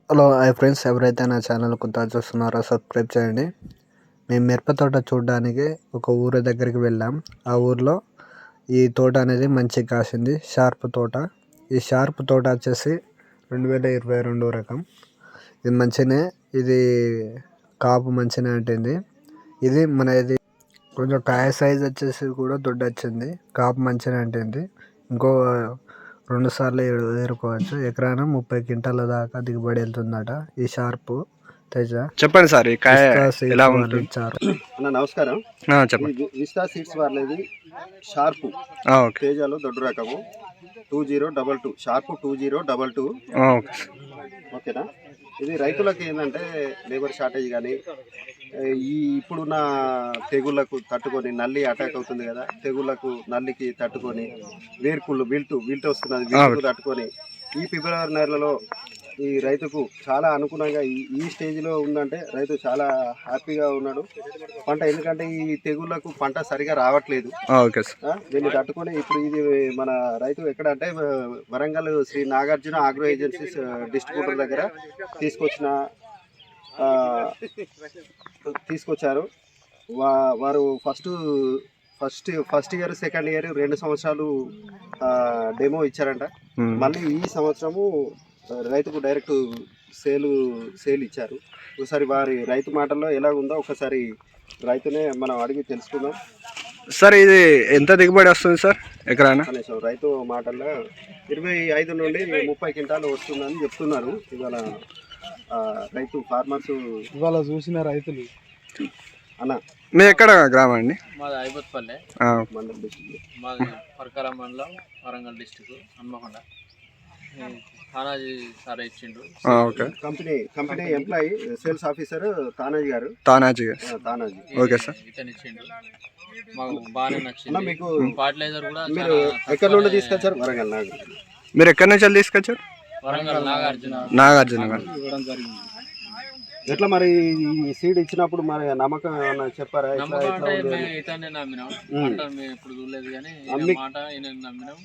Hello hi friends, ఎవరైతే నా channel కొత్తగా చూస్తున్నారో సబ్స్క్రైబ్ చేయండి. మేము మిరప తోట చూడడానికి ఒక ఊరి దగ్గరికి వెళ్ళాం. ఆ ఊర్లో ఈ తోట అనేది మంచిగా కాసింది, షార్ప్ తోట. ఈ షార్ప్ తోట వచ్చేసి 2022 రకం. ఇది మంచిగానే, ఇది కాపు మంచిగానే ఉంటుంది. ఇది కొంచెం కాయ సైజ్ వచ్చేసి కూడా దొడ్డు వచ్చింది, కాపు మంచిగానే ఉంటుంది. ఇంకో 2 సార్లు ఏరుకోవచ్చు. ఎకరాన 30 క్వింటాల దాకా దిగుబడి వెళ్తుందట ఈ షార్ప్ తేజ. చెప్పండి సార్, ఈ కాయ ఎలా ఉంటుంది? అన్న నమస్కారం. చెప్పండి. విస్టా సీడ్స్ వాళ్ళది షార్ప్ తేజాలో దొడ్డు రకము 2022 షార్ప్ 2022. ఓకేనా. ఇది రైతులకు ఏంటంటే లేబర్ షార్టేజ్ కానీ ఇప్పుడున్న తెగుళ్లకు తట్టుకొని, నల్లి అటాక్ అవుతుంది కదా, తెగుళ్లకు నల్లికి తట్టుకొని, వేర్కుళ్ళు విల్ట్ వస్తున్నది, విల్టుకు తట్టుకొని ఈ ఫిబ్రవరి నెలలో ఈ రైతుకు చాలా అనుగుణంగా ఈ స్టేజ్లో ఉందంటే రైతు చాలా హ్యాపీగా ఉన్నాడు పంట. ఎందుకంటే ఈ తెగుళ్లకు పంట సరిగా రావట్లేదు. దీన్ని తట్టుకొని ఇప్పుడు ఇది మన రైతు ఎక్కడ అంటే Warangal Shri Nagarjuna agro agencies distributor దగ్గర తీసుకొచ్చారు. వారు ఫస్ట్ ఇయర్, సెకండ్ ఇయర్ 2 సంవత్సరాలు డెమో ఇచ్చారంట. మళ్ళీ ఈ సంవత్సరము రైతుకు డైరెక్ట్ సేల్ ఇచ్చారు. ఒకసారి వారి రైతు మాటల్లో ఎలా ఉందో ఒకసారి రైతునే మనం అడిగి తెలుసుకుందాం. సార్, ఇది ఎంత దిగుబడి వస్తుంది సార్ ఎకరానా? రైతు మాటల్లో 25 నుండి 30 క్వింటాలు వస్తుందని చెప్తున్నారు. ఇవాళ రైతు ఫార్మర్స్ ఇవాళ చూసిన రైతులు. అన్న మీ ఎక్కడ గ్రామం అండి? మాది ఐబత్పల్లె మండలం డిస్ట్రిక్ట్, మాది పరకాల మండలం, వరంగల్ డిస్టిక్, హన్మకొండ. తానాజీ సార్ ఇచ్చిండు. Company employee sales officer Tanaji. Okay sir, ఇతను ఇచ్చిండు, మాకు బాగానే నచ్చింది. మీకు ఫర్టిలైజర్ కూడా మీరు ఎక్కడి నుండి తీసుకొచ్చారు? వరంగల్. మీరు ఎక్కడి నుంచి తీసుకొచ్చారు? వరంగల్ నాగార్జున. ఎట్లా మరి ఈ సీడ్ ఇచ్చినప్పుడు మరి నమ్మకం చెప్పారా? ఇతనే నమ్మినాం, ఎప్పుడు చూడలేదు కానీ మాట నమ్మినాం.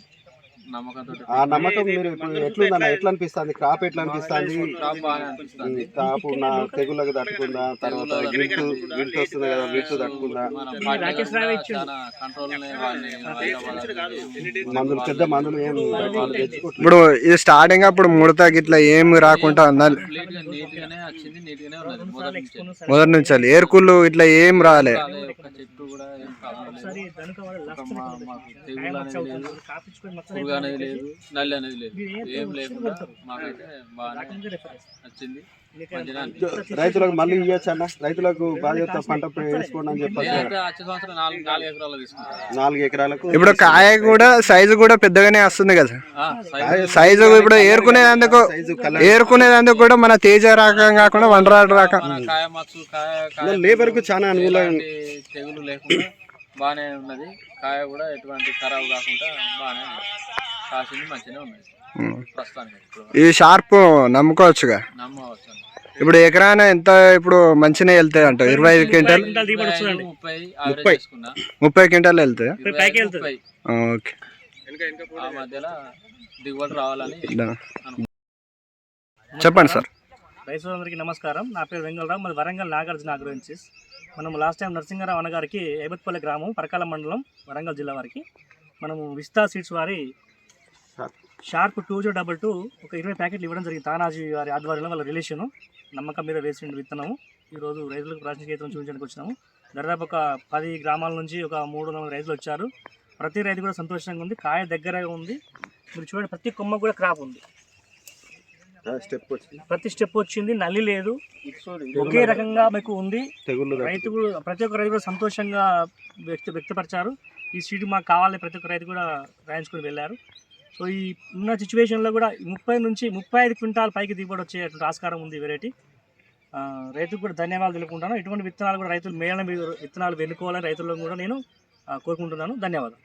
ఆ నమ్మకం మీరు ఇప్పుడు ఎట్లుందన్న, ఎట్లా అనిపిస్తుంది? క్రాప్ ఎట్లా అనిపిస్తుంది? క్రాప్ నా తెగుళ్ళకి తట్టుకుందా? తర్వాత విల్ట్ వస్తుంది కదా, విల్ట్ తట్టుకుందా? మందులు, పెద్ద మందులు ఏం ఇప్పుడు ఇది స్టార్టింగ్ అప్పుడు ముడత గిట్లా ఏమి రాకుండా మొదటి నుంచి ఏర్కుళ్ళు ఇట్లా ఏం రాలే. అనేది లేదు, నల్లి అనేది లేదు, ఏం లేకుండా మాకైతే బాగా నచ్చింది. రైతులకు మళ్ళీ ఇవ్వచ్చు అన్న, రైతులకు బాధ్యత పంట వేసుకోండి అని చెప్పారు. 4 ఎకరాలకు ఇప్పుడు కాయ కూడా సైజు కూడా పెద్దగానే వస్తుంది కదా. సైజు ఇప్పుడు ఏరుకునేందుకు కూడా మన తేజ రకం కాకుండా వండరాడు రకం లేబర్ కు చాలా అనుకూలంగా, తెగులు లేకుండా బాగానే ఉన్నది. కాయ కూడా ఎటువంటి ఖరాబ్ కాకుండా బాగానే కాసింది, మంచిగానే ఉన్నది ప్రస్తుతానికి. ఇది షార్ప్ నమ్ముకోవచ్చుగా. నమ్మవచ్చు. ఇప్పుడు ఎకరాన ఎంత ఇప్పుడు మంచిగా వెళ్తాయి అంట? 25 క్వింటాల్, 30 క్వింటాల్ వెళ్తాయి. ఓకే, ఆ మధ్యలో దిగుబడి రావాలని. చెప్పండి సార్. రైతులందరికీ నమస్కారం. నా పేరు వెంగళరావు, మాది వరంగల్ నాగార్జున ఆగ్రో ఏజెన్సీస్. మనం లాస్ట్ టైం నరసింహారావు అన్నగారికి ఐబత్పల్లి గ్రామం, పరకాల మండలం, వరంగల్ జిల్లా వారికి మనము విస్తా సీడ్స్ వారి షార్ప్ 2022 ఒక 20 ప్యాకెట్లు ఇవ్వడం జరిగింది. తానాజీ వారి ఆధ్వర్యంలో వాళ్ళ రిలేషను నమ్మకం మీద వేసిన విత్తనము ఈరోజు రైతులకు ప్రాచీన చూపించడానికి వచ్చినాము. దాదాపు ఒక 10 గ్రామాల నుంచి ఒక 300 రైతులు వచ్చారు. ప్రతి రైతు కూడా సంతోషంగా ఉంది. కాయ దగ్గర ఉంది. మీరు చూడండి, ప్రతి కొమ్మ కూడా క్రాప్ ఉంది, ప్రతి స్టెప్ వచ్చింది, నల్లి లేదు, ఒకే రకంగా మీకు ఉంది. రైతు ప్రతి ఒక్క రైతు కూడా సంతోషంగా వ్యక్తపరిచారు. ఈ సీడ్ మాకు కావాలి, ప్రతి ఒక్క రైతు కూడా రాయించుకొని వెళ్ళారు. సో ఈ ఉన్న సిచ్యువేషన్లో కూడా 30 నుంచి 35 క్వింటాల్ పైకి దిగుబడి వచ్చేటువంటి ఆస్కారం ఉంది వెరైటీ. రైతుకు కూడా ధన్యవాదాలు తెలుపుకుంటాను. ఇటువంటి విత్తనాలు కూడా రైతులు మేళన విత్తనాలు వెన్నుకోవాలని రైతులను కూడా నేను కోరుకుంటున్నాను. ధన్యవాదాలు.